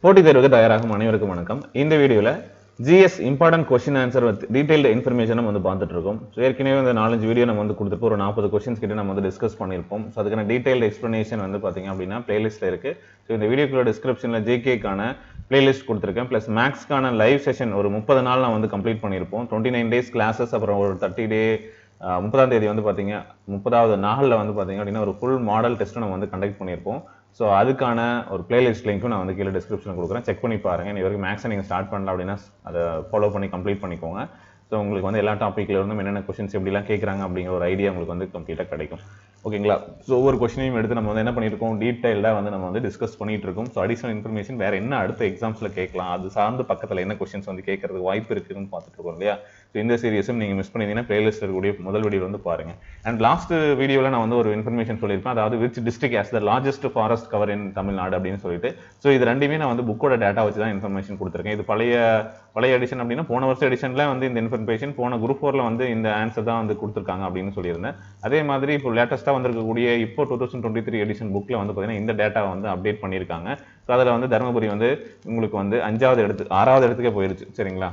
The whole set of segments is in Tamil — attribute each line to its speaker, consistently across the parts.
Speaker 1: போட்டித் தேர்வுக்கு தயாராகும் அனைவருக்கும் வணக்கம். இந்த வீடியோல GS important question answer with detailed information நம்ம வந்து பார்த்துட்டு இருக்கோம். ஏற்கனவே இந்த 4-5 வீடியோ நம்ம வந்து கொடுத்துட்டு ஒரு 40 கொஸ்டின்ஸ் கிட்ட நம்ம வந்து டிஸ்கஸ் பண்ணியிருப்போம். ஸோ அதுக்கான டீடைல்டு எக்ஸ்பிளனேஷன் வந்து பார்த்தீங்க அப்படின்னா பிளேலிஸ்ட்ல இருக்கு. ஸோ இந்த வீடியோக்குள்ள டிஸ்கிரிப்ஷன்ல ஜேகேக்கான பிளேலிஸ்ட் கொடுத்துருக்கேன். பிளஸ் மேக்ஸ்க்கான லைவ் செஷன் ஒரு 30 நாள் நான் வந்து கம்ப்ளீட் பண்ணியிருப்போம். 29 டேஸ் கிளாஸஸ், அப்புறம் ஒரு 30 டே 30ஆம் தேதி வந்து பார்த்தீங்க 30வது நாளில் வந்து பார்த்தீங்க அப்படின்னா ஒரு ஃபுல் மாடல் டெஸ்ட்டை நம்ம வந்து கண்டக்ட் பண்ணியிருப்போம். ஸோ அதுக்கான ஒரு பிளேலிஸ்ட் லிங்க்கும் நான் வந்து கீழே டிஸ்கிரிப்ஷனில் கொடுக்குறேன். செக் பண்ணி பாருங்கள். இது வரைக்கும் மேக்ஸை நீங்கள் ஸ்டார்ட் பண்ணல அப்படின்னா அதை ஃபாலோ பண்ணி கம்ப்ளீட் பண்ணிக்கோங்க. ஸோ உங்களுக்கு வந்து எல்லா டாப்பிக்ல இருந்தும் என்னென்ன கொஸ்டின்ஸ் எப்படிலாம் கேட்குறாங்க அப்படிங்கிற ஒரு ஐடியா உங்களுக்கு வந்து கம்ப்ளீட்டாக கிடைக்கும். ஓகேங்களா? ஸோ ஒவ்வொரு கொஸ்டினையும் எடுத்து நம்ம வந்து என்ன பண்ணியிருக்கோம், டீட்டெயிலாக வந்து நம்ம வந்து டிஸ்கஸ் பண்ணிட்டு இருக்கோம். ஸோ அடிஷனல் இன்ஃபர்மேஷன் வேறு என்ன அடுத்த எக்ஸாம்ஸில் கேட்கலாம், அது சார்ந்து பக்கத்தில் என்ன கொஸ்டின்ஸ் வந்து கேட்கறதுக்கு வாய்ப்பு இருக்குதுன்னு பார்த்துட்டு இருக்கோம் இல்லையா? ஸோ இந்த சீரியஸும் நீங்கள் மிஸ் பண்ணிங்கன்னா பிளேலிஸ்ட் இருக்கக்கூடிய முதல் வீடியோ வந்து பாருங்கள். அண்ட் லாஸ்ட் வீடியோவில் நான் வந்து ஒரு இன்ஃபர்மேஷன் சொல்லியிருப்பேன், அதாவது which district has the largest forest cover இன் தமிழ்நாடு அப்படின்னு சொல்லிட்டு. ஸோ இது ரெண்டுமே நான் வந்து புக்கோட டேட்டா வச்சு தான் இன்ஃபர்மேஷன் கொடுத்துருக்கேன். இது பழைய எடிஷன் அப்படின்னா போன வருஷம் எடிஷனில் வந்து இந்த இன்ஃபர்மேஷன், போன குரூப் 4ல் வந்து இந்த ஆன்சர் தான் வந்து கொடுத்துருக்காங்க அப்படின்னு சொல்லியிருந்தேன். அதே மாதிரி இப்போ லேட்டஸ்ட்டாக வந்திருக்கக்கூடிய இப்போ 2023 எடிஷன் புக்கில் வந்து பார்த்தீங்கன்னா இந்த டேட்டா வந்து அப்டேட் பண்ணியிருக்காங்க. ஸோ அதில் வந்து தருமபுரி வந்து உங்களுக்கு வந்து 6வது இடத்துக்கே போயிடுச்சு. சரிங்களா?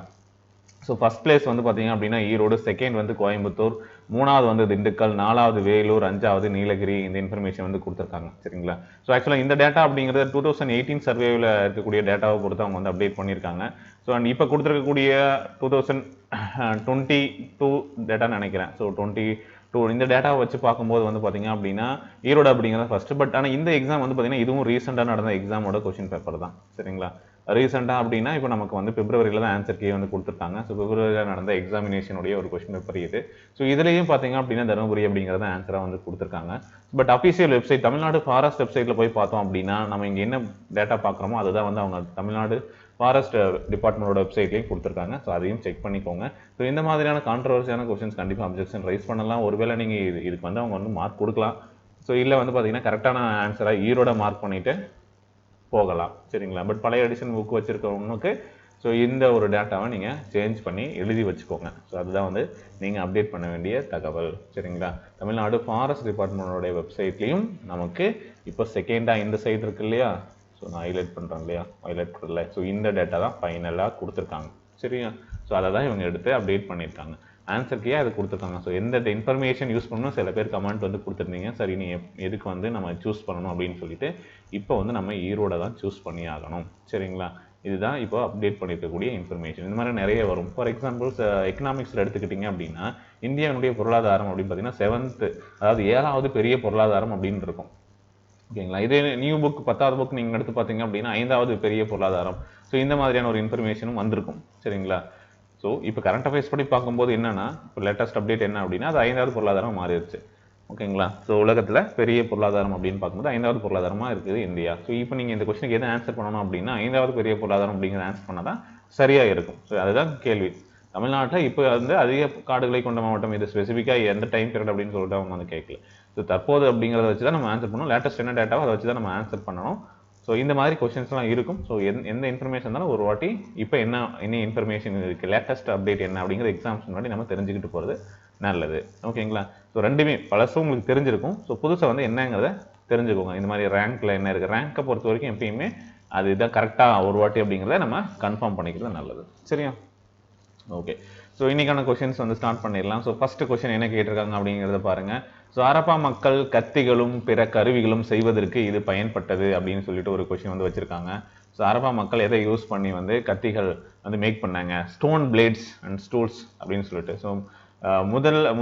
Speaker 1: ஸோ ஃபர்ஸ்ட் பிளேஸ் வந்து பார்த்தீங்க அப்படின்னா ஈரோடு, செகண்ட் வந்து கோயம்புத்தூர், 3வது வந்து திண்டுக்கல், 4வது வேலூர், 5வது நீலகிரி. இந்த இன்ஃபர்மேஷன் வந்து கொடுத்துருக்காங்க. சரிங்களா? ஸோ ஆக்சுவலாக இந்த டேட்டா அப்படிங்கிறது 2018 சர்வேவில் இருக்கக்கூடிய டேட்டாவை பொறுத்து அவங்க வந்து அப்டேட் பண்ணியிருக்காங்க. ஸோ அண்ட் இப்போ கொடுத்துருக்கக்கூடிய 2022 டேட்டான்னு நினைக்கிறேன். ஸோ 22 இந்த டேட்டாவை வச்சு பார்க்கும்போது வந்து பார்த்தீங்க அப்படின்னா ஈரோடு அப்படிங்கிறது ஃபர்ஸ்ட். பட் ஆனால் இந்த எக்ஸாம் வந்து பார்த்தீங்கன்னா இதுவும் ரீசெண்டாக நடந்த எக்ஸாமோட கொஸ்டின் பேப்பர் தான். சரிங்களா? ரீசெண்டாக அப்படின்னா இப்போ நமக்கு வந்து பிப்ரவரியில் தான் ஆன்சர் கீ வந்து கொடுத்துருக்காங்க. ஸோ பிப்ரவரியில் நடந்த எக்ஸாமினேஷனுடைய ஒரு கொஸ்டின் பேப்பர் இது. ஸோ இதுலேயும் பார்த்தீங்க அப்படின்னா தருமபுரி அப்படிங்கிறத ஆன்சராக வந்து கொடுத்துருக்காங்க. But official website Tamil Nadu forest வெப்சைட்டில் போய் பார்த்தோம் அப்படின்னா நம்ம இங்கே என்ன டேட்டா பார்க்குறோமோ அதுதான் வந்து அவங்க தமிழ்நாடு ஃபாரஸ்ட் டிபார்ட்மெண்டோட வெப்சைட்லேயும் கொடுத்துருக்காங்க. ஸோ அதையும் செக் பண்ணிக்கோங்க. ஸோ இந்த மாதிரியான கான்ட்ரவர்சியான கொஸ்டின்ஸ் கண்டிப்பாக அப்ஜெக்ஷன் ரைஸ் பண்ணலாம். ஒருவேளை நீங்கள் இதுக்கு வந்து அவங்க வந்து மார்க் கொடுக்கலாம். ஸோ இல்லை வந்து பார்த்தீங்கன்னா கரெக்டான ஆன்சராக ஈரோட மார்க் பண்ணிவிட்டு போகலாம். சரிங்களா? பட் பழைய எடிஷன் புக் வச்சிருக்கவங்களுக்கு ஸோ இந்த ஒரு டேட்டாவை நீங்கள் சேஞ்ச் பண்ணி எழுதி வச்சுக்கோங்க. ஸோ அதுதான் வந்து நீங்கள் அப்டேட் பண்ண வேண்டிய தகவல். சரிங்களா? தமிழ்நாடு ஃபாரஸ்ட் டிபார்ட்மெண்டோடைய வெப்சைட்லேயும் நமக்கு இப்போ செகண்டாக இந்த சைடு இருக்கு இல்லையா? ஸோ நான் ஹைலைட் பண்ணுறேன் இல்லையா? ஹைலைட் பண்ணல. ஸோ இந்த டேட்டா தான் ஃபைனலாக கொடுத்துருக்காங்க. சரியா? ஸோ அதை தான் இவங்க எடுத்து அப்டேட் பண்ணியிருக்காங்க. ஆன்சருக்கே அது கொடுத்துருக்காங்க. ஸோ எந்த இன்ஃபர்மேஷன் யூஸ் பண்ணணும் சில பேர் கமெண்ட் வந்து கொடுத்துருந்தீங்க. சரி நீ எதுக்கு வந்து நம்ம சூஸ் பண்ணணும் அப்படின்னு சொல்லிட்டு இப்போ வந்து நம்ம ஈரோட தான் சூஸ் பண்ணி ஆகணும். சரிங்களா? இதுதான் இப்போ அப்டேட் பண்ணியிருக்கக்கூடிய இன்ஃபர்மேஷன். இந்த மாதிரி நிறைய வரும். ஃபார் எக்ஸாம்பிள் எக்கனாமிக்ஸில் எடுத்துக்கிட்டிங்க அப்படின்னா இந்தியாவுடைய பொருளாதாரம் அப்படின்னு பார்த்தீங்கன்னா 7th, அதாவது 7வது பெரிய பொருளாதாரம் அப்படின்னு இருக்கும். ஓகேங்களா? இதே நியூ புக் 10வது புக் நீங்கள் எடுத்து பார்த்தீங்க அப்படின்னா 5வது பெரிய பொருளாதாரம். ஸோ இந்த மாதிரியான ஒரு இன்ஃபர்மேஷனும் வந்திருக்கும். சரிங்களா? ஸோ இப்போ கரண்ட் அஃபேர்ஸ் படி பார்க்கும்போது என்னன்னா இப்போ லேட்டஸ்ட் அப்டேட் என்ன அப்படின்னா அது 5வது பொருளாதாரம் மாறிடுச்சு. ஓகேங்களா? ஸோ உலகத்தில் பெரிய பொருளாதாரம் அப்படின்னு பார்க்கும்போது 5வது பொருளாதாரமாக இருக்குது இந்தியா. ஸோ இப்போ நீங்கள் இந்த கொஸ்டினுக்கு எது ஆன்சர் பண்ணணும் அப்படின்னா 5வது பெரிய பொருளாதாரம் அப்படிங்கிற ஆன்சர் பண்ணால் தான் சரியாக இருக்கும். ஸோ அதுதான் கேள்வி. தமிழ்நாட்டில் இப்போ வந்து அதிக காடுகளை கொண்ட மாவட்டம் இது ஸ்பெசிஃபிக்காக எந்த டைம் பீரியட் அப்படின்னு சொல்லிட்டு அவங்க வந்து கேட்கல. ஸோ தற்போது அப்படிங்கிறத வச்சு தான் நம்ம ஆன்சர் பண்ணணும். லேட்டஸ்ட் என்ன டேட்டாவோ அதை வச்சு தான் நம்ம ஆன்சர் பண்ணணும். ஸோ இந்த மாதிரி கொஸ்டின்ஸ்லாம் இருக்கும். ஸோ எந்த இன்ஃபர்மேஷன் இருந்தாலும் ஒரு வாட்டி இப்போ என்ன இன்ஃபர்மேஷன் இருக்குது, லேட்டஸ்ட் அப்டேட் என்ன அப்படிங்கிற எக்ஸாம்ஸ் முன்னாடி நம்ம தெரிஞ்சுக்கிட்டு போகிறது நல்லது. ஓகேங்களா? ஸோ ரெண்டுமே பழசும் உங்களுக்கு தெரிஞ்சிருக்கும். ஸோ புதுசாக வந்து என்னங்கிறத தெரிஞ்சுக்கோங்க. இந்த மாதிரி ரேங்க்கில் என்ன இருக்குது, ரேங்கை பொறுத்த வரைக்கும் எப்பயுமே அது இதான் கரெக்டாக ஒரு வாட்டி அப்படிங்கிறத நம்ம கன்ஃபார்ம் பண்ணிக்கிறது நல்லது. சரியா? ஓகே. ஸோ இன்னைக்கான கொஸ்டின்ஸ் வந்து ஸ்டார்ட் பண்ணிடலாம். ஸோ ஃபர்ஸ்ட் கொஸ்டின் என்ன கேட்டிருக்காங்க அப்படிங்கிறத பாருங்க. ஸோ ஹரப்பா மக்கள் கத்திகளும் பிற கருவிகளும் செய்வதற்கு இது பயன்பட்டது அப்படின்னு சொல்லிட்டு ஒரு கொஸ்டின் வந்து வச்சிருக்காங்க. ஸோ ஹரப்பா மக்கள் எதை யூஸ் பண்ணி வந்து கத்திகள் வந்து மேக் பண்ணாங்க, ஸ்டோன் பிளேட்ஸ் அண்ட் ஸ்டூல்ஸ் அப்படின்னு சொல்லிட்டு. ஸோ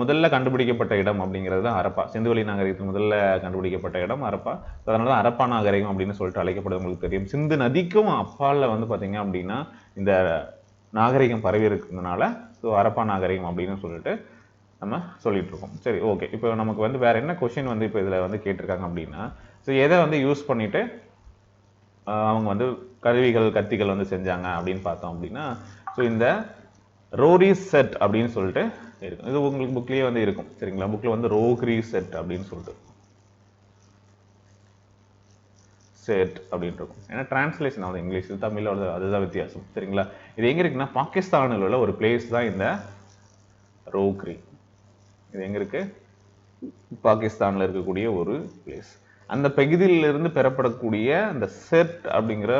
Speaker 1: முதல்ல கண்டுபிடிக்கப்பட்ட இடம் அப்படிங்கிறது தான் ஹரப்பா. சிந்துவெளி நாகரிகத்தில் முதல்ல கண்டுபிடிக்கப்பட்ட இடம் ஹரப்பா. அதனால தான் ஹரப்பா நாகரிகம் அப்படின்னு சொல்லிட்டு அழைக்கப்படுது. உங்களுக்கு தெரியும், சிந்து நதிக்கும் அப்பாலில் வந்து பார்த்தீங்க அப்படின்னா இந்த நாகரிகம் பரவி இருக்கிறதுனால ஸோ ஹரப்பா நாகரிகம் அப்படின்னு சொல்லிட்டு நம்ம சொல்லிட்டு இருக்கோம். சரி, ஓகே. இப்போ நமக்கு வந்து வேற என்ன கொஸ்டின் வந்து இப்போ இதில் வந்து கேட்டிருக்காங்க அப்படின்னா, ஸோ எதை வந்து யூஸ் பண்ணிட்டு அவங்க வந்து கருவிகள் கத்திகள் வந்து செஞ்சாங்க அப்படின்னு பார்த்தோம் அப்படின்னா, ஸோ இந்த ரோரி செட் அப்படின்னு சொல்லிட்டு இருக்கும். இது உங்களுக்கு புக்லேயே வந்து இருக்கும். சரிங்களா? புக்கில் வந்து ரோக்ரி செட் அப்படின்னு சொல்லிட்டு செட் அப்படின்னு இருக்கும். ஏன்னா டிரான்ஸ்லேஷன் ஆகுது இங்கிலீஷ், தமிழில் அதுதான் வித்தியாசம். சரிங்களா? இது எங்கே இருக்குன்னா பாகிஸ்தானில் உள்ள ஒரு பிளேஸ் தான் இந்த ரோக்ரி. இது எங்கே இருக்கு? பாகிஸ்தானில் இருக்கக்கூடிய ஒரு பிளேஸ். அந்த பகுதியிலிருந்து பெறப்படக்கூடிய அந்த செட் அப்படிங்கிற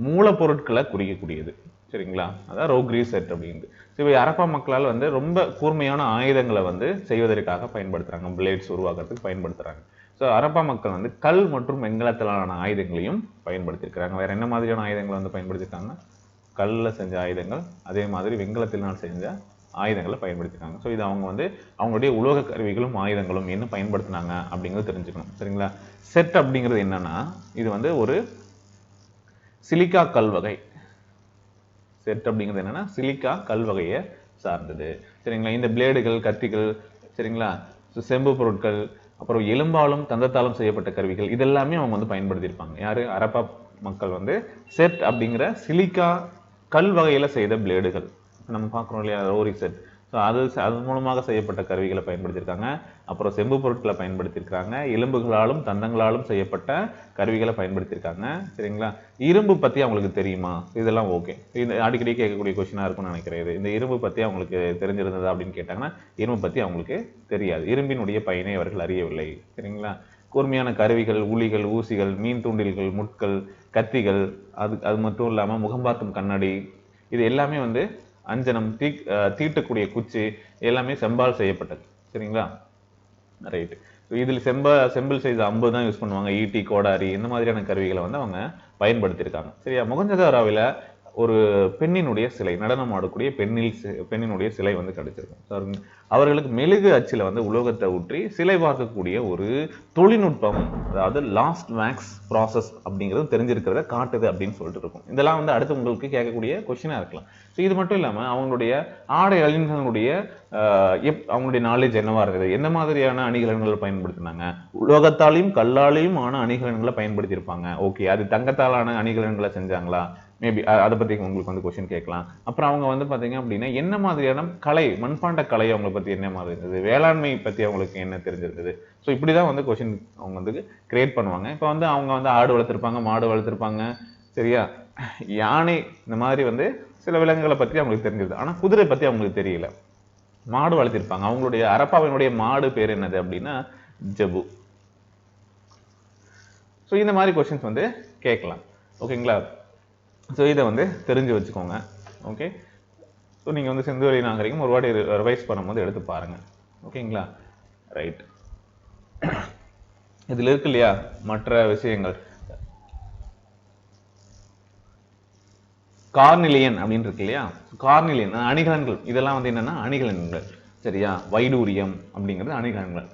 Speaker 1: மூலப்பொருட்களை குறிக்கக்கூடியது. சரிங்களா? அதான் ரோக்ரி செட் அப்படிங்கிறது. இவை ஹரப்பா மக்களால் வந்து ரொம்ப கூர்மையான ஆயுதங்களை வந்து செய்வதற்காக பயன்படுத்துறாங்க. பிளேட்ஸ் உருவாக்குறதுக்கு பயன்படுத்துறாங்க. ஸோ ஹரப்பா மக்கள் வந்து கல் மற்றும் வெண்கலத்திலான ஆயுதங்களையும் பயன்படுத்தியிருக்கிறாங்க. வேற என்ன மாதிரியான ஆயுதங்களை வந்து பயன்படுத்தியிருக்காங்க? கல்லில் செஞ்ச ஆயுதங்கள், அதே மாதிரி வெண்கலத்தினால் செஞ்ச ஆயுதங்களை பயன்படுத்திருக்காங்க. ஸோ இது அவங்க வந்து அவங்களுடைய உலோக கருவிகளும் ஆயுதங்களும் என்ன பயன்படுத்தினாங்க அப்படிங்கிறது தெரிஞ்சுக்கணும். சரிங்களா? செட் அப்படிங்கிறது என்னன்னா, இது வந்து ஒரு சிலிக்கா கல் வகை. செட் அப்படிங்கிறது என்னன்னா சிலிக்கா கல் வகையை சார்ந்தது. சரிங்களா? இந்த பிளேடுகள், கத்திகள், சரிங்களா, செம்பு பொருட்கள், அப்புறம் எலும்பாலும் தந்தத்தாலும் செய்யப்பட்ட கருவிகள், இதெல்லாமே அவங்க வந்து பயன்படுத்தியிருப்பாங்க. யாரு? ஹரப்பா மக்கள் வந்து செட் அப்படிங்கிற சிலிக்கா கல் வகையில செய்த பிளேடுகள் நம்ம பார்க்குறோம் இல்லையா, ரோரி செட். ஸோ அது மூலமாக செய்யப்பட்ட கருவிகளை பயன்படுத்தியிருக்காங்க. அப்புறம் செம்பு பொருட்களை பயன்படுத்தியிருக்காங்க. எலும்புகளாலும் தந்தங்களாலும் செய்யப்பட்ட கருவிகளை பயன்படுத்தியிருக்காங்க. சரிங்களா? இரும்பு பற்றி அவங்களுக்கு தெரியுமா? இதெல்லாம் ஓகே. இது அடிக்கடி கேட்கக்கூடிய கொஸ்டினாக இருக்கும்னு நினைக்கிறேன். இந்த இரும்பு பற்றி அவங்களுக்கு தெரிஞ்சிருந்ததா அப்படின்னு கேட்டாங்கன்னா, இரும்பு பற்றி அவங்களுக்கு தெரியாது. இரும்பினுடைய பயனை அவர்கள் அறியவில்லை. சரிங்களா? கூர்மையான கருவிகள், உளிகள், ஊசிகள், மீன் தூண்டில்கள், முட்கள், கத்திகள், அது மட்டும் இல்லாமல் முகம் பார்க்கும் கண்ணாடி, இது எல்லாமே வந்து அஞ்சனம், தீட்டக்கூடிய குச்சி எல்லாமே செம்பால் செய்யப்பட்டது. சரிங்களா? ரைட். இதில் செம்பில் செய்த அம்பு தான் யூஸ் பண்ணுவாங்க. ஈட்டி, கோடாரி, இந்த மாதிரியான கருவிகளை வந்து அவங்க பயன்படுத்தியிருக்காங்க. சரியா? மொஹஞ்சதாரோவில் ஒரு பெண்ணினுடைய சிலை, நடனம் ஆடக்கூடிய பெண்ணினுடைய சிலை வந்து கிடைச்சிருக்கும். அவர்களுக்கு மெழுகு அச்சில் வந்து உலோகத்தை ஊற்றி சிலை பார்க்கக்கூடிய ஒரு தொழில்நுட்பம், அதாவது லாஸ்ட் வேக்ஸ் ப்ராசஸ் அப்படிங்கிறது தெரிஞ்சிருக்கிறத காட்டுது அப்படின்னு சொல்லிட்டு இருக்கும். இதெல்லாம் வந்து அடுத்து உங்களுக்கு கேட்கக்கூடிய கொஸ்டினாக இருக்கலாம். ஸோ இது மட்டும் இல்லாமல் அவங்களுடைய ஆடை அணிகளுடைய அவங்களுடைய நாலேஜ் என்னவா இருக்குது, என்ன மாதிரியான அணிகலன்களை பயன்படுத்தினாங்க, உலோகத்தாலையும் கல்லாலையும் ஆன அணிகலன்களை பயன்படுத்தியிருப்பாங்க. ஓகே, அது தங்கத்தாலான அணிகலன்களை செஞ்சாங்களா? மேபி அதை பற்றி உங்களுக்கு வந்து கொஸ்டின் கேட்கலாம். அப்புறம் அவங்க வந்து பார்த்தீங்க அப்படின்னா என்ன மாதிரியான கலை, மண்பாண்ட கலை அவங்களை பற்றி என்ன மாதிரி இருந்தது, வேளாண்மை பற்றி அவங்களுக்கு என்ன தெரிஞ்சிருந்தது. ஸோ இப்படி தான் வந்து கொஸ்டின் அவங்க வந்து கிரியேட் பண்ணுவாங்க. இப்போ வந்து அவங்க வந்து ஆடு வளர்த்துருப்பாங்க, மாடு வளர்த்துருப்பாங்க, சரியா, யானை, இந்த மாதிரி வந்து சில விலங்குகளை பற்றி அவங்களுக்கு தெரிஞ்சிருது. ஆனால் குதிரை பற்றி அவங்களுக்கு தெரியல. மாடு வளர்த்திருப்பாங்க. அவங்களுடைய ஹரப்பாவினுடைய மாடு பேர் என்னது அப்படின்னா ஜபு. ஸோ இந்த மாதிரி கொஸ்டின்ஸ் வந்து கேட்கலாம். ஓகேங்களா? ஸோ இதை வந்து தெரிஞ்சு வச்சுக்கோங்க. ஓகே. ஸோ நீங்கள் வந்து சிந்துவெளி நாகரிகம் ஒரு வாட்டி ரிவைஸ் பண்ணும்போது எடுத்து பாருங்கள். ஓகேங்களா? ரைட். இதில் இருக்கு இல்லையா மற்ற விஷயங்கள், கார்னிலியன் அப்படின்னு இருக்கு இல்லையா, கார்னிலியன் அணிகலன்கள், இதெல்லாம் வந்து என்னன்னா அணிகலன்கள். சரியா? வைடூரியம் அப்படிங்கிறது அணிகலன்கள்.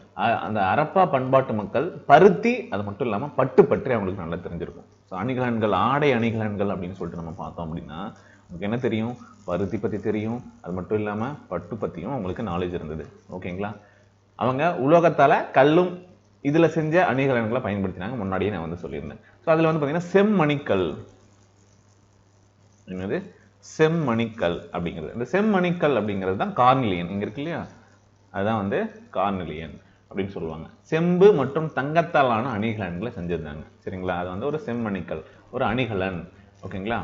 Speaker 1: அந்த ஹரப்பா பண்பாட்டு மக்கள் பருத்தி, அது மட்டும் இல்லாமல் பட்டு பற்றி அவங்களுக்கு நல்லா தெரிஞ்சிருக்கும். ஸோ அணிகலன்கள், ஆடை அணிகலன்கள் அப்படின்னு சொல்லிட்டு நம்ம பார்த்தோம் அப்படின்னா உங்களுக்கு என்ன தெரியும்? பருத்தி பற்றி தெரியும், அது மட்டும் இல்லாமல் பட்டு பற்றியும் அவங்களுக்கு நாலேஜ் இருந்தது. ஓகேங்களா? அவங்க உலோகத்தால் கல்லும் இதில் செஞ்ச அணிகலன்களை பயன்படுத்தினாங்க. முன்னாடியே நான் வந்து சொல்லியிருந்தேன். ஸோ அதில் வந்து பார்த்தீங்கன்னா செம்மணிக்கல், என்னது செம்மணிக்கல் அப்படிங்கிறது, இந்த செம்மணிக்கல் அப்படிங்கிறது தான் கார்னிலியன். இங்க இருக்கு இல்லையா, அதுதான் வந்து கார்னிலியன் அப்படின்னு சொல்லுவாங்க. செம்பு மற்றும் தங்கத்தாலான அணிகலன்களை செஞ்சிருந்தாங்க. சரிங்களா? அது வந்து ஒரு செம்மணிக்கல், ஒரு அணிகலன். ஓகேங்களா?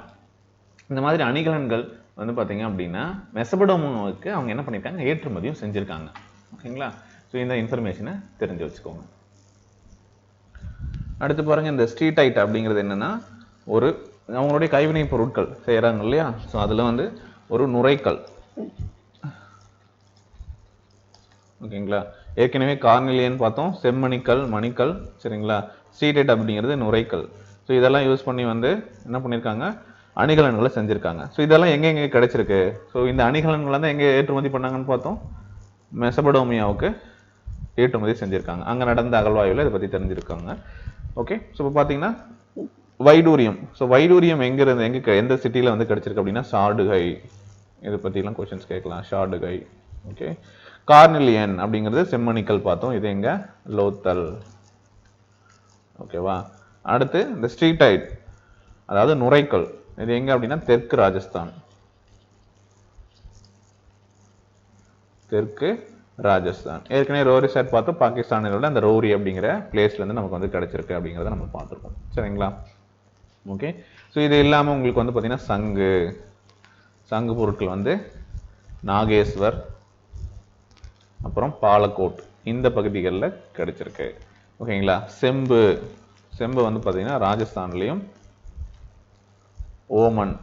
Speaker 1: இந்த மாதிரி அணிகலன்கள் வந்து பார்த்தீங்க அப்படின்னா மெசபடோமியாவுக்கு அவங்க என்ன பண்ணியிருக்காங்க, ஏற்றுமதியும் செஞ்சிருக்காங்க. ஓகேங்களா? ஸோ இந்த இன்ஃபர்மேஷனை தெரிஞ்சு வச்சுக்கோங்க. அடுத்து பாருங்க, இந்த ஸ்ட்ரீடைட் அப்படிங்கிறது என்னன்னா ஒரு அவங்களுடைய கைவினை பொருட்கள் செய்கிறாங்க இல்லையா. ஸோ அதில் வந்து ஒரு நுரைக்கல். ஓகேங்களா? ஏற்கனவே கார்னிலியன் பார்த்தோம், செம்மணிக்கல், மணிக்கல். சரிங்களா? ஸ்ட்ரீடைட் அப்படிங்கிறது நுரைக்கல். ஸோ இதெல்லாம் யூஸ் பண்ணி வந்து என்ன பண்ணியிருக்காங்க, அணிகலன்களை செஞ்சுருக்காங்க. ஸோ இதெல்லாம் எங்கெங்கே கிடைச்சிருக்கு? ஸோ இந்த அணிகலன்களை தான் எங்கே ஏற்றுமதி பண்ணாங்கன்னு பார்த்தோம், மெசபடோமியாவுக்கு ஏற்றுமதி செஞ்சுருக்காங்க. அங்கே நடந்த அகழ்வாய்வில் இதை பற்றி தெரிஞ்சிருக்காங்க. ஓகே. ஸோ இப்போ பார்த்தீங்கன்னா வைடூரியம். ஸோ வைடூரியம் எங்கேருந்து எந்த சிட்டியில் வந்து கிடைச்சிருக்கு அப்படின்னா ஷார்டுகை. இதை பற்றிலாம் கொஸ்டின்ஸ் கேட்கலாம். ஷார்டுகை. ஓகே. கார்னிலியன் அப்படிங்கிறது செம்மணிக்கல் பார்த்தோம், இது எங்க, லோத்தல். ஓகேவா? அடுத்து இந்த ஸ்ட்ரீடைட், அதாவது நுரைக்கல், இது எங்க அப்படின்னா தெற்கு ராஜஸ்தான். தெற்கு ராஜஸ்தான். ஏற்கனவே ரோரி செட் பார்த்தோம், பாகிஸ்தானில் அந்த ரோரி அப்படிங்கிற பிளேஸ்ல இருந்து நமக்கு வந்து கிடைச்சிருக்கு அப்படிங்கிறத நம்ம பார்த்துருக்கோம். சரிங்களா? ஓகே. ஸோ இது இல்லாமல் உங்களுக்கு வந்து பார்த்தீங்கன்னா சங்கு பொருட்கள் வந்து நாகேஸ்வர், அப்புறம் பாலக்கோட், இந்த பகுதிகளில் கிடைச்சிருக்கு. ஓகேங்களா? செம்பு வந்து பார்த்தீங்கன்னா ராஜஸ்தான்லையும் ஓமன்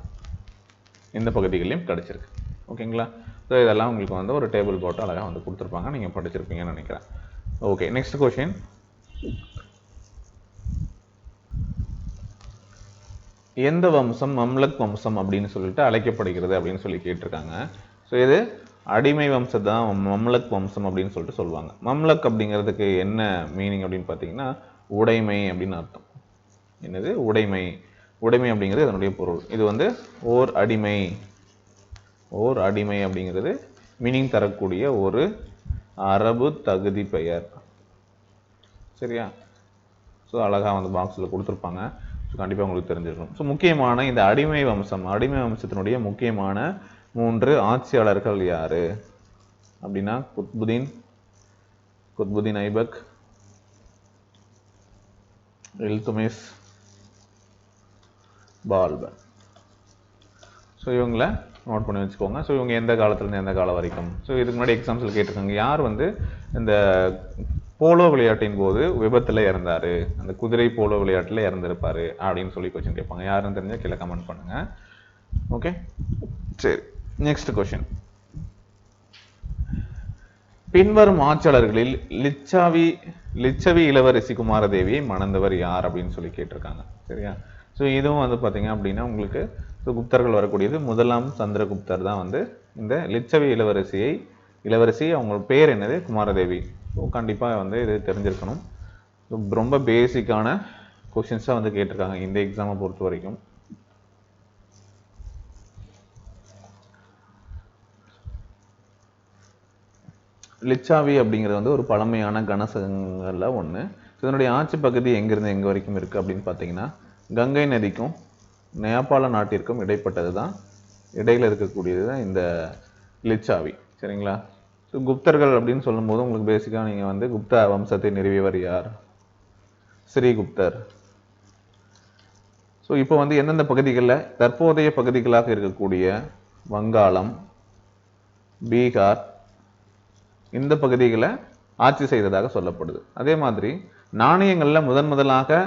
Speaker 1: இந்த பகுதிகளிலும் கிடைச்சிருக்கு. ஓகேங்களா? ஸோ இதெல்லாம் உங்களுக்கு வந்து ஒரு டேபிள் போட்டு அழகாக வந்து கொடுத்துருப்பாங்க, நீங்கள் படிச்சிருப்பீங்கன்னு நினைக்கிறேன். Okay, next question. எந்த வம்சம் மம்லக் வம்சம் அப்படின்னு சொல்லிட்டு அழைக்கப்படுகிறது அப்படின்னு சொல்லி கேட்டிருக்காங்க. ஸோ இது அடிமை வம்சம் தான் மம்லக் வம்சம் அப்படின்னு சொல்லிட்டு சொல்லுவாங்க. மம்லக் அப்படிங்கிறதுக்கு என்ன மீனிங் அப்படின்னு பார்த்தீங்கன்னா உடைமை அப்படின்னு அர்த்தம். என்னது? உடைமை. உடைமை அப்படிங்கிறது அதனுடைய பொருள். இது வந்து ஓர் அடிமை அப்படிங்கிறது மீனிங் தரக்கூடிய ஒரு அரபு தகுதி பெயர். சரியா? ஸோ அழகாக வந்து பாக்ஸில் கொடுத்துருப்பாங்க. ஸோ கண்டிப்பாக உங்களுக்கு தெரிஞ்சிருக்கும். ஸோ முக்கியமான இந்த அடிமை வம்சத்தினுடைய முக்கியமான 3 ஆட்சியாளர்கள் யாரு அப்படின்னா குத்புதீன் ஐபக், இல்துமிஸ், பால்பன். ஸோ இவங்களை நோட் பண்ணி வச்சுக்கோங்க. ஸோ இவங்க எந்த காலத்துலேருந்து எந்த காலம் வரைக்கும். ஸோ இதுக்கு முன்னாடி எக்ஸாம்ஸில் கேட்டிருக்காங்க, யார் வந்து இந்த போலோ விளையாட்டின் போது விபத்தில் இறந்தாரு, அந்த குதிரை போலோ விளையாட்டில் இறந்துருப்பாரு அப்படின்னு சொல்லி கொஸ்டின் கேட்பாங்க. யாருன்னு தெரிஞ்சால் கீழே கமெண்ட் பண்ணுங்க. ஓகே, சரி. Next question. பின்வரும் ஆட்சியாளர்களில் லிச்சவி இளவரசி குமாரதேவியை மணந்தவர் யார் அப்படின்னு சொல்லி கேட்டிருக்காங்க. சரியா? ஸோ இதுவும் வந்து பார்த்தீங்க அப்படின்னா உங்களுக்கு குப்தர்கள் வரக்கூடியது. முதலாம் சந்திரகுப்தர் தான் வந்து இந்த லிச்சவி இளவரசி அவங்க பேர் என்னது? குமாரதேவி. ஸோ கண்டிப்பாக வந்து இது தெரிஞ்சிருக்கணும். ரொம்ப பேசிக்கான கொஷின்ஸாக வந்து கேட்டிருக்காங்க இந்த எக்ஸாமை பொறுத்த வரைக்கும். லிச்சாவி அப்படிங்கிறது வந்து ஒரு பழமையான கனசகங்கள்ல ஒன்று. இதனுடைய ஆட்சி பகுதி எங்கிருந்து எங்கே வரைக்கும் இருக்குது அப்படின்னு பார்த்தீங்கன்னா கங்கை நதிக்கும் நேபாள நாட்டிற்கும் இடைப்பட்டது தான், இடையில இருக்கக்கூடியது தான் இந்த லிச்சாவி. சரிங்களா? ஸோ குப்தர்கள் அப்படின்னு சொல்லும்போது உங்களுக்கு பேசிக்காக நீங்கள் வந்து குப்த வம்சத்தை நிறுவியவர் யார்? ஸ்ரீகுப்தர். ஸோ இப்போ வந்து எந்தெந்த பகுதிகளில் தற்போதைய பகுதிகளாக இருக்கக்கூடிய வங்காளம், பீகார் இந்த பகுதிகளை ஆட்சி செய்ததாக சொல்லப்படுது. அதே மாதிரி நாணயங்கள்ல முதலாக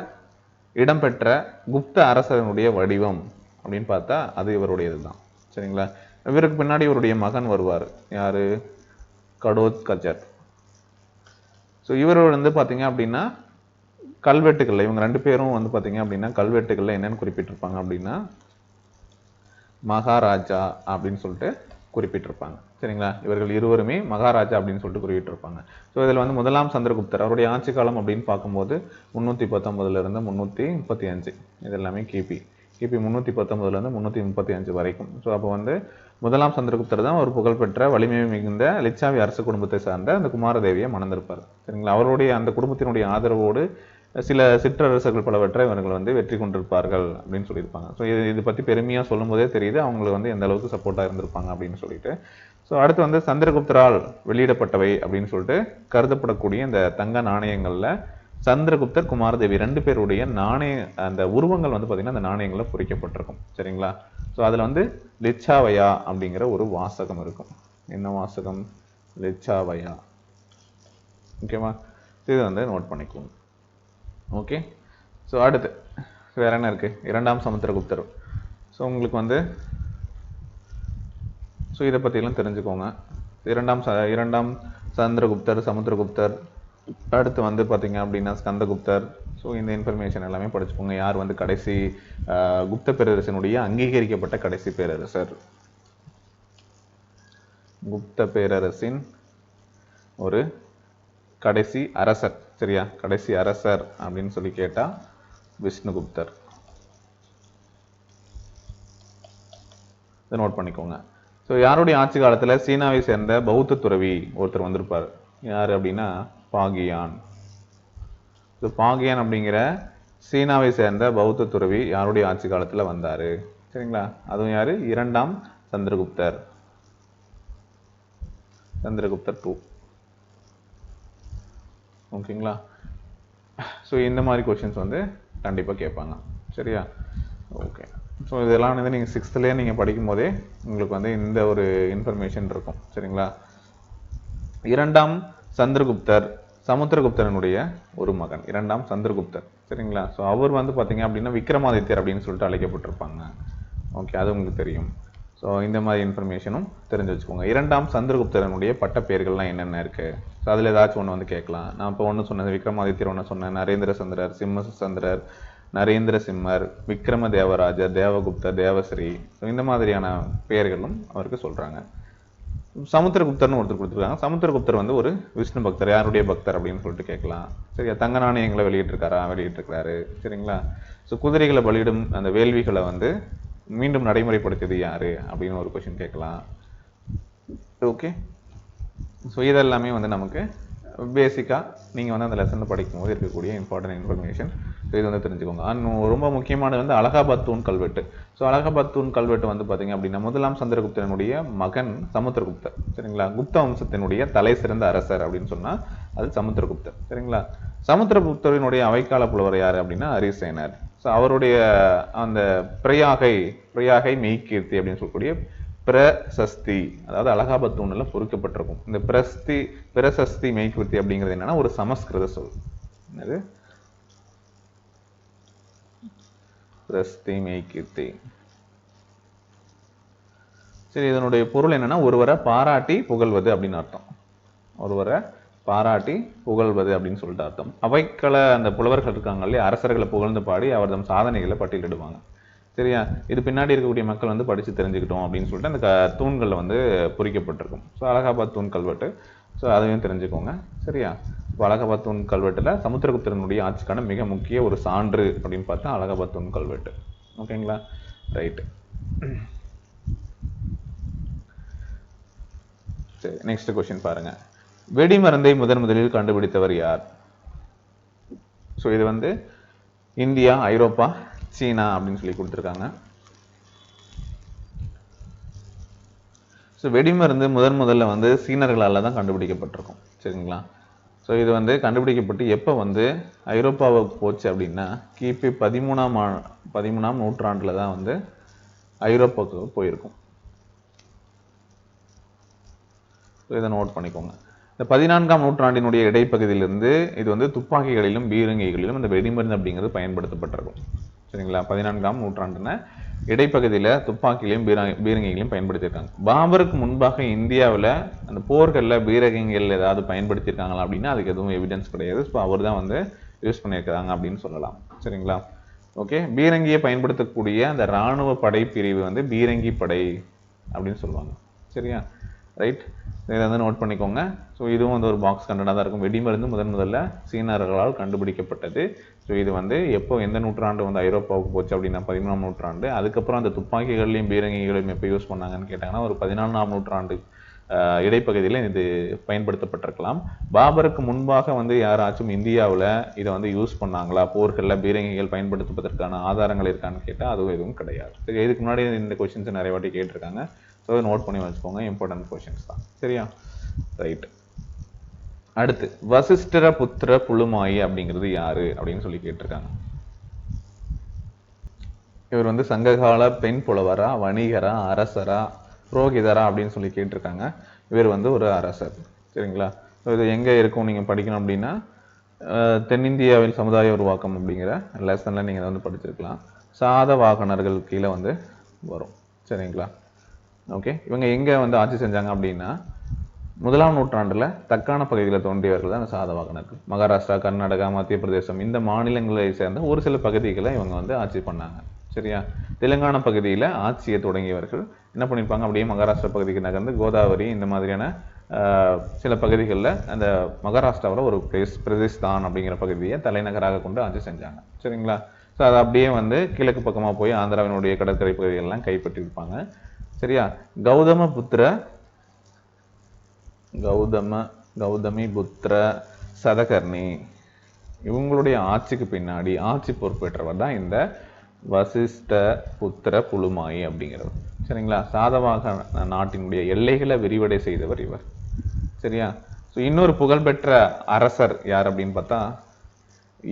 Speaker 1: இடம்பெற்ற குப்த அரசனுடைய வடிவம் அப்படின்னு பார்த்தா அது இவருடையது தான். சரிங்களா? இவருக்கு பின்னாடி இவருடைய மகன் வருவார். யாரு? கடோத்கச்சர். ஸோ இவர் வந்து பார்த்தீங்க அப்படின்னா கல்வெட்டுக்கள்ல இவங்க 2 பேரும் வந்து பார்த்தீங்க அப்படின்னா கல்வெட்டுக்கள்ல என்னன்னு குறிப்பிட்டிருப்பாங்க அப்படின்னா மகாராஜா அப்படின்னு சொல்லிட்டு குறிப்பிட்டிருப்பாங்க. சரிங்களா? இவர்கள் இருவருமே மகாராஜா அப்படின்னு சொல்லிட்டு குறிப்பிட்டிருப்பாங்க. ஸோ இதில் வந்து முதலாம் சந்திரகுப்தர் அவருடைய ஆட்சி காலம் அப்படின்னு பார்க்கும்போது 319 335 இது எல்லாமே கிபி 319 335 வரைக்கும். ஸோ அப்போ வந்து முதலாம் சந்திரகுப்தர் தான் ஒரு புகழ்பெற்ற வலிமை மிகுந்த லிச்சாவி அரச குடும்பத்தை சார்ந்த அந்த குமாரதேவியை மணந்திருப்பார். சரிங்களா? அவருடைய அந்த குடும்பத்தினுடைய ஆதரவோடு சில சிற்றரசர்கள் பலவற்றை இவர்கள் வந்து வெற்றி கொண்டிருப்பார்கள் அப்படின்னு சொல்லியிருப்பாங்க. ஸோ இது பற்றி பெருமையாக சொல்லும் போதே தெரியுது அவங்களுக்கு வந்து எந்த அளவுக்கு சப்போர்ட்டாக இருந்திருப்பாங்க அப்படின்னு சொல்லிட்டு. ஸோ அடுத்து வந்து சந்திரகுப்தரால் வெளியிடப்பட்டவை அப்படின்னு சொல்லிட்டு கருதப்படக்கூடிய இந்த தங்க நாணயங்கள்ல சந்திரகுப்தர், குமாரதேவி 2 பேருடைய நாணய அந்த உருவங்கள் வந்து பார்த்தீங்கன்னா அந்த நாணயங்கள்ல பொறிக்கப்பட்டிருக்கும். சரிங்களா? ஸோ அதில் வந்து லிச்சாவயா அப்படிங்கிற ஒரு வாசகம் இருக்கும். என்ன வாசகம்? லிச்சாவயா. ஓகேவா? இது வந்து நோட் பண்ணிக்கோங்க. ஓகே. ஸோ அடுத்து வேற என்ன இருக்கு? 2ஆம் சமுத்திரகுப்தர். ஸோ உங்களுக்கு வந்து ஸோ இதை பற்றிலாம் தெரிஞ்சுக்கோங்க. 2ஆம் சந்திரகுப்தர், சமுத்திரகுப்தர், அடுத்து வந்து பார்த்தீங்க அப்படின்னா ஸ்கந்தகுப்தர். ஸோ இந்த இன்ஃபர்மேஷன் எல்லாமே படிச்சுக்கோங்க. யார் வந்து கடைசி குப்த பேரரசினுடைய அங்கீகரிக்கப்பட்ட கடைசி பேரரசர்? குப்த பேரரசின் ஒரு கடைசி அரசர். சரியா? கடைசி அரசர் அப்படின்னு சொல்லி கேட்டா விஷ்ணுகுப்தர். இதை நோட் பண்ணிக்கோங்க. ஸோ யாருடைய ஆட்சி காலத்துல சீனாவை சேர்ந்த பௌத்த துறவி ஒருத்தர் வந்திருப்பார். யாரு அப்படின்னா பாகியான். பாகியான் அப்படிங்கிற சீனாவை சேர்ந்த பௌத்த துறவி யாருடைய ஆட்சி காலத்துல வந்தாரு? சரிங்களா? அதுவும் யாரு? 2ஆம் சந்திரகுப்தர். சந்திரகுப்தர் 2. ஓகேங்களா? ஸோ இந்த மாதிரி கொஸ்டின்ஸ் வந்து கண்டிப்பாக கேட்பாங்க. சரியா? ஓகே. ஸோ இதெல்லாம் வந்து நீங்கள் 6th நீங்கள் படிக்கும் போதே உங்களுக்கு வந்து இந்த ஒரு இன்ஃபர்மேஷன் இருக்கும். சரிங்களா? 2ஆம் சந்திரகுப்தர் சமுத்திரகுப்தரனுடைய ஒரு மகன் 2ஆம் சந்திரகுப்தர். சரிங்களா? ஸோ அவர் வந்து பார்த்தீங்க அப்படின்னா விக்ரமாதித்யர் அப்படின்னு சொல்லிட்டு அழைக்கப்பட்டிருப்பாங்க. ஓகே, அது உங்களுக்கு தெரியும். ஸோ இந்த மாதிரி இன்ஃபர்மேஷனும் தெரிஞ்சு வச்சுக்கோங்க. இரண்டாம் சந்திரகுப்தரனுடைய பட்ட பெயர்கள்லாம் என்னென்ன இருக்கு, ஸோ அதில் ஏதாச்சும் ஒன்று வந்து கேட்கலாம். நான் இப்போ ஒன்று சொன்னது விக்ரமாதித்யர், ஒன்று சொன்னேன் நரேந்திர சந்திரர், சிம்மசந்திரர், நரேந்திர சிம்மர், விக்ரம தேவராஜர், தேவகுப்தர், தேவஸ்ரீ, ஸோ இந்த மாதிரியான பெயர்களும் அவருக்கு சொல்கிறாங்க. சமுத்திரகுப்தர்னு ஒருத்தர் கொடுத்துருக்காங்க. சமுத்திரகுப்தர் வந்து ஒரு விஷ்ணு பக்தர். யாருடைய பக்தர் அப்படின்னு சொல்லிட்டு கேட்கலாம். சரியா, தங்க நாணயங்களை வெளியிட்டிருக்கிறாரு. சரிங்களா. ஸோ குதிரைகளை பலியிடும் அந்த வேள்விகளை வந்து மீண்டும் நடைமுறைப்படுத்தியது யாரு அப்படின்னு ஒரு கொஸ்டின் கேட்கலாம். ஓகே, ஸோ இதெல்லாமே வந்து நமக்கு பேசிக்காக நீங்கள் வந்து அந்த லெசனில் படிக்கும்போது இருக்கக்கூடிய இம்பார்ட்டன்ட் இன்ஃபர்மேஷன். ஸோ இது வந்து தெரிஞ்சுக்கோங்க. ரொம்ப முக்கியமானது வந்து அலகாபாத் தூண் கல்வெட்டு. ஸோ அலகாபாத் தூண் கல்வெட்டு வந்து பார்த்தீங்க அப்படின்னா முதலாம் சந்திரகுப்தனுடைய மகன் சமுத்திரகுப்தர். சரிங்களா. குப்த வம்சத்தினுடைய தலை சிறந்த அரசர் அப்படின்னு சொன்னால் அது சமுத்திரகுப்தர். சரிங்களா. சமுத்திரகுப்தரினுடைய அவைக்கால புலவர் யார் அப்படின்னா அரிசேனர். ஸோ அவருடைய அந்த பிரயாகை மெய்கீர்த்தி அப்படின்னு சொல்லக்கூடிய பிரசஸ்தி, அதாவது அலகாபாத் தூண்ல பொறிக்கப்பட்டிருக்கும். இந்த பிரசஸ்தி மெய்கீர்த்தி அப்படிங்கிறது என்னன்னா ஒரு சமஸ்கிருத சொல். என்னது? பிரஸ்தி மெய்கீர்த்தி. சரி, இதனுடைய பொருள் என்னன்னா ஒருவரை பாராட்டி புகழ்வது அப்படின்னு அர்த்தம். ஒருவரை பாராட்டி புகழ்வது அப்படின்னு சொல்லிட்டு அர்த்தம். அவைக்கள அந்த புலவர்கள் இருக்காங்க இல்லையா, அரசர்களை புகழ்ந்து பாடி அவர் தம் சாதனைகளை பட்டியலிடுவாங்க. சரியா, இது பின்னாடி இருக்கக்கூடிய மக்கள் வந்து படித்து தெரிஞ்சுக்கிட்டோம் அப்படின்னு சொல்லிட்டு அந்த தூண்களில் வந்து பொறிக்கப்பட்டிருக்கும். ஸோ அலகாபாத் தூண் கல்வெட்டு, ஸோ அதையும் தெரிஞ்சுக்கோங்க. சரியா. இப்போ அலகாபாத் தூண் கல்வெட்டில் சமுத்திரகுப்தரனுடைய ஆட்சிக்கான மிக முக்கிய ஒரு சான்று அப்படின்னு பார்த்தா அலகாபாத் தூண் கல்வெட்டு. ஓகேங்களா. ரைட்டு. சரி, நெக்ஸ்ட் கொஸ்டின் பாருங்க. வெடிமருந்தை முதலில் கண்டுபிடித்தவர் யார்? ஸோ இது வந்து இந்தியா, ஐரோப்பா, சீனா அப்படின்னு சொல்லி கொடுத்துருக்காங்க. ஸோ வெடிமருந்து முதல்ல வந்து சீனர்களால் தான் கண்டுபிடிக்கப்பட்டிருக்கும். சரிங்களா. ஸோ இது வந்து கண்டுபிடிக்கப்பட்டு எப்போ வந்து ஐரோப்பாவுக்கு போச்சு அப்படின்னா கிபி 13ஆம் நூற்றாண்டில் தான் வந்து ஐரோப்பாவுக்கு போயிருக்கும். இதை நோட் பண்ணிக்கோங்க. இந்த 14ஆம் நூற்றாண்டினுடைய இடைப்பகுதியிலிருந்து இது வந்து துப்பாக்கிகளிலும் பீரங்கிகளிலும் இந்த வெடிமருந்து அப்படிங்கிறது பயன்படுத்தப்பட்டிருக்கும். சரிங்களா. 14ஆம் நூற்றாண்டுன இடைப்பகுதியில் துப்பாக்கிகளையும் பீரங்கிகளையும் பயன்படுத்தியிருக்காங்க. பாபருக்கு முன்பாக இந்தியாவில் அந்த போர்களில் பீரங்கிகள் ஏதாவது பயன்படுத்தியிருக்காங்களா அப்படின்னா அதுக்கு எதுவும் எவிடன்ஸ் கிடையாது. ஸோ அவர் தான் வந்து யூஸ் பண்ணியிருக்கிறாங்க அப்படின்னு சொல்லலாம். சரிங்களா. ஓகே, பீரங்கியை பயன்படுத்தக்கூடிய அந்த இராணுவ படைப்பிரிவு வந்து பீரங்கி படை அப்படின்னு சொல்லுவாங்க. சரியா. ரைட். இதை வந்து நோட் பண்ணிக்கோங்க. ஸோ இதுவும் வந்து ஒரு பாக்ஸ் கண்டனாக தான் இருக்கும். வெடிமருந்து முதல்ல சீனர்களால் கண்டுபிடிக்கப்பட்டது. ஸோ இது வந்து எப்போ எந்த நூற்றாண்டு வந்து ஐரோப்பாவுக்கு போச்சு அப்படின்னா 13ஆம் நூற்றாண்டு. அதுக்கப்புறம் அந்த துப்பாக்கிகளையும் பீரங்கிகளையும் எப்போ யூஸ் பண்ணாங்கன்னு கேட்டாங்கன்னா ஒரு 14ஆம் நூற்றாண்டு இடைப்பகுதியில் இது பயன்படுத்தப்பட்டிருக்கலாம். பாபருக்கு முன்பாக வந்து யாராச்சும் இந்தியாவில் இதை வந்து யூஸ் பண்ணாங்களா, போர்களில் பீரங்கிகள் பயன்படுத்துவதற்கான ஆதாரங்கள் இருக்கான்னு கேட்டால் அதுவும் எதுவும் கிடையாது. சரி, இதுக்கு முன்னாடி இந்த கொஸ்டின்ஸ் நிறைய வாட்டி கேட்டிருக்காங்க. ஸோ நோட் பண்ணி வச்சுக்கோங்க, இம்பார்ட்டன்ட் கொஸ்டின்ஸ் தான். சரியா. ரைட். அடுத்து வசிஷ்டர புத்திர புலுமாயி அப்படிங்கிறது யாரு அப்படின்னு சொல்லி கேட்டிருக்காங்க. இவர் வந்து சங்ககால பெண் புலவரா, வணிகரா, அரசரா, புரோகிதரா அப்படின்னு சொல்லி கேட்டிருக்காங்க. இவர் வந்து ஒரு அரசர். சரிங்களா. இது எங்கே இருக்கும் நீங்கள் படிக்கணும் அப்படின்னா தென்னிந்தியாவில் சமுதாய உருவாக்கம் அப்படிங்கிற லெசனில் நீங்கள் வந்து படிச்சிருக்கலாம். சாதவாகனர்கள் கீழே வந்து வரும். சரிங்களா. ஓகே, இவங்க எங்கே வந்து ஆட்சி செஞ்சாங்க அப்படின்னா 1ஆம் நூற்றாண்டில் தக்கான பகுதியில் தோன்றியவர்கள் தான் சாதவாகனர்கள். மகாராஷ்டிரா, கர்நாடகா, மத்திய பிரதேசம் இந்த மாநிலங்களை சேர்ந்த ஒரு சில பகுதிகளை இவங்க வந்து ஆட்சி பண்ணாங்க. சரியா. தெலுங்கானா பகுதியில் ஆட்சியை தொடங்கியவர்கள் என்ன பண்ணியிருப்பாங்க, அப்படியே மகாராஷ்டிரா பகுதிக்கு நகர்ந்து கோதாவரி இந்த மாதிரியான சில பகுதிகளில் அந்த மகாராஷ்டிராவில் ஒரு பிரதேஷ்தான் அப்படிங்கிற பகுதியை தலைநகராக கொண்டு ஆட்சி செஞ்சாங்க. சரிங்களா. ஸோ அது அப்படியே வந்து கிழக்கு பக்கமாக போய் ஆந்திராவினுடைய கடற்கரை பகுதிகளெல்லாம் கைப்பற்றியிருப்பாங்க. சரியா. கௌதமி புத்திர சதகர்ணி இவங்களுடைய ஆட்சிக்கு பின்னாடி ஆட்சி பொறுப்பேற்றவர் தான் இந்த வசிஷ்ட புத்திர புலுமாயி அப்படிங்கிறவர். சரிங்களா. சாதவாக நாட்டினுடைய எல்லைகளை விரிவடை செய்தவர் இவர். சரியா. ஸோ இன்னொரு புகழ்பெற்ற அரசர் யார் அப்படின்னு பார்த்தா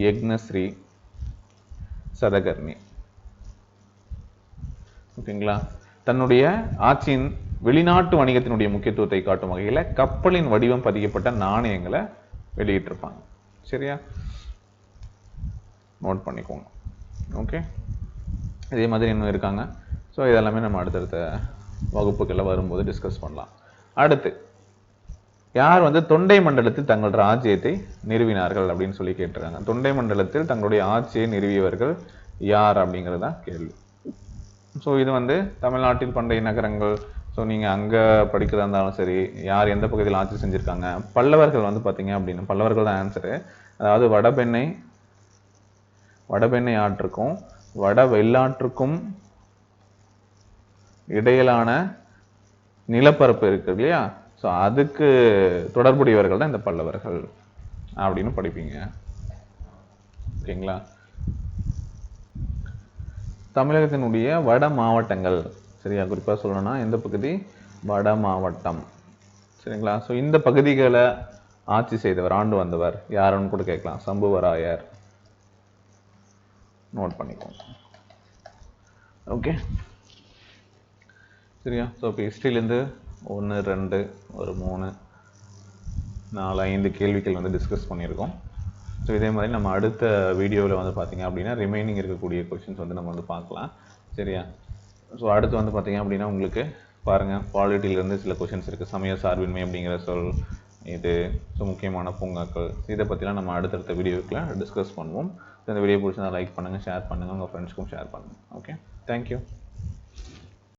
Speaker 1: யக்னஸ்ரீ சதகர்ணி. ஓகேங்களா. தன்னுடைய ஆட்சியின் வெளிநாட்டு வணிகத்தினுடைய முக்கியத்துவத்தை காட்டும் வகையில் கப்பலின் வடிவம் பதிக்கப்பட்ட நாணயங்களை வெளியிட்டிருப்பாங்க. சரியா. நோட் பண்ணிக்கோங்க. ஓகே, இதே மாதிரி இன்னும் இருக்காங்க. ஸோ ஸோ இதெல்லாமே நம்ம அடுத்தடுத்த வகுப்புகளில் வரும்போது டிஸ்கஸ் பண்ணலாம். அடுத்து யார் வந்து தொண்டை மண்டலத்தில் தங்கள் ராஜ்யத்தை நிறுவினார்கள் அப்படின்னு சொல்லி கேட்டிருக்காங்க. தொண்டை மண்டலத்தில் தங்களுடைய ஆட்சியை நிறுவியவர்கள் யார் அப்படிங்கிறது தான் கேள்வி. ஸோ இது வந்து தமிழ்நாட்டின் பண்டைய நகரங்கள், ஸோ நீங்கள் அங்கே படிக்கிறதா இருந்தாலும் சரி, யார் எந்த பகுதியில் ஆட்சி செஞ்சுருக்காங்க. பல்லவர்கள் வந்து பார்த்தீங்க அப்படின்னா, பல்லவர்கள் தான் ஆன்சரு. அதாவது வடபெண்ணை ஆற்றுக்கும் வட வெள்ளாற்றுக்கும் இடையிலான நிலப்பரப்பு இருக்கு இல்லையா, ஸோ அதுக்கு தொடர்புடையவர்கள் தான் இந்த பல்லவர்கள் அப்படின்னு படிப்பீங்க. ஓகேங்களா. தமிழகத்தினுடைய வட மாவட்டங்கள், சரியா, குறிப்பாக சொல்லணும்னா எந்த பகுதி? வட மாவட்டம். சரிங்களா. ஸோ இந்த பகுதிகளை ஆட்சி செய்தவர், ஆண்டு வந்தவர் யாருன்னு கூட கேட்கலாம். சம்புவராயர். நோட் பண்ணிக்கோங்க. ஓகே, சரியா. ஸோ இப்போ ஹிஸ்ட்ரியிலேருந்து 1 2 ஒரு 3 4 5 கேள்விகள் வந்து டிஸ்கஸ் பண்ணியிருக்கோம். ஸோ இதே மாதிரி நம்ம அடுத்த வீடியோவில் வந்து பார்த்திங்க அப்படின்னா ரிமைனிங் இருக்கக்கூடிய கொஷின்ஸ் வந்து நம்ம வந்து பார்க்கலாம். சரியா. ஸோ அடுத்து வந்து பார்த்திங்க அப்படின்னா உங்களுக்கு பாருங்கள், பாலிட்டியிலேருந்து சில கொஷின்ஸ் இருக்குது. சமய சார்பின்மை அப்படிங்கிற சொல் இது, ஸோ முக்கியமான பூங்காக்கள், இதை பற்றிலாம் நம்ம அடுத்தடுத்த வீடியோவில் டிஸ்கஸ் பண்ணுவோம். இந்த வீடியோ பிடிச்சா லைக் பண்ணுங்கள், ஷேர் பண்ணுங்கள், உங்கள் ஃப்ரெண்ட்ஸ்க்கும் ஷேர் பண்ணுங்கள். Okay, thank you.